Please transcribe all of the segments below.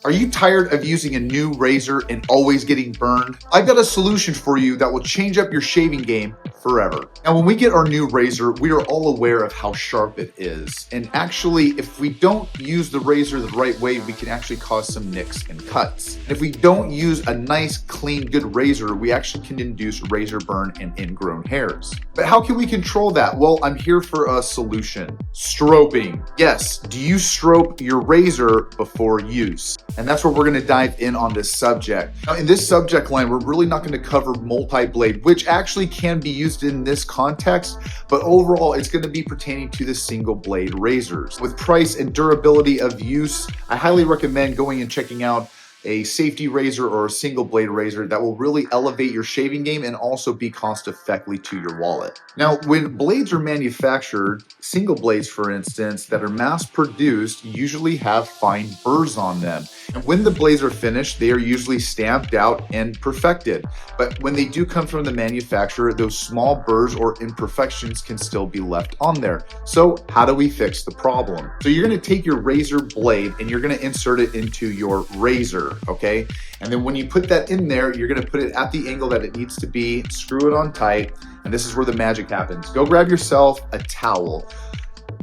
Are you tired of using a new razor and always getting burned? I've got a solution for you that will change up your shaving game forever. Now, when we get our new razor, we are all aware of how sharp it is. And actually, if we don't use the razor the right way, we can actually cause some nicks and cuts. And if we don't use a nice, clean, good razor, we actually can induce razor burn and ingrown hairs. But how can we control that? Well, I'm here for a solution. Stropping. Yes, do you strope your razor before use? And that's where we're going to dive in on this subject. Now, in this subject line, we're really not going to cover multi-blade, which actually can be used in this context, but overall, it's going to be pertaining to the single blade razors. With price and durability of use, I highly recommend going and checking out a safety razor or a single blade razor that will really elevate your shaving game and also be cost effectively to your wallet. Now, when blades are manufactured, single blades for instance, that are mass produced usually have fine burrs on them. And when the blades are finished, they are usually stamped out and perfected. But when they do come from the manufacturer, those small burrs or imperfections can still be left on there. So how do we fix the problem? So you're going to take your razor blade and you're going to insert it into your razor. Okay, and then when you put that in there, you're going to put it at the angle that it needs to be, screw it on tight, and this is where the magic happens. Go grab yourself a towel,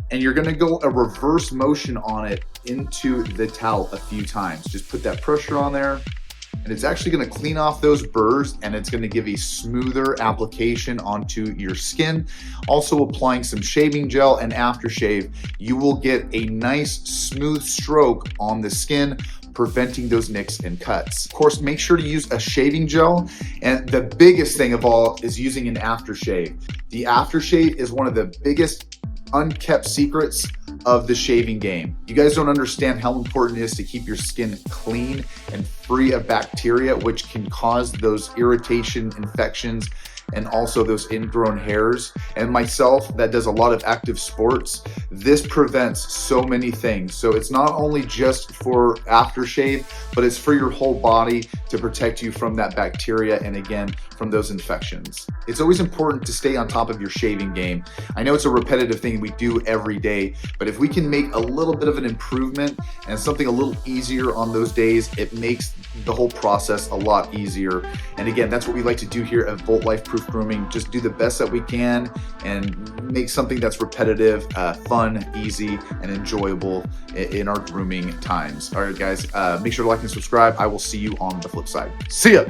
and you're going to go a reverse motion on it into the towel a few times. Just put that pressure on there, and it's actually going to clean off those burrs, and it's going to give a smoother application onto your skin. Also applying some shaving gel and aftershave, you will get a nice smooth stroke on the skin, preventing those nicks and cuts. Of course, make sure to use a shaving gel, and the biggest thing of all is using an aftershave. The aftershave is one of the biggest unkept secrets of the shaving game. You guys don't understand how important it is to keep your skin clean and free of bacteria, which can cause those irritation, infections, and also those ingrown hairs. And myself, that does a lot of active sports, this prevents so many things. So it's not only just for aftershave, but it's for your whole body to protect you from that bacteria and again, from those infections. It's always important to stay on top of your shaving game. I know it's a repetitive thing we do every day, but if we can make a little bit of an improvement and something a little easier on those days, it makes the whole process a lot easier. And again, that's what we like to do here at Volt Life Proof Grooming. Just do the best that we can and make something that's repetitive, fun, easy, and enjoyable in our grooming times. All right, guys, make sure to like and subscribe. I will see you on the flip side. See ya.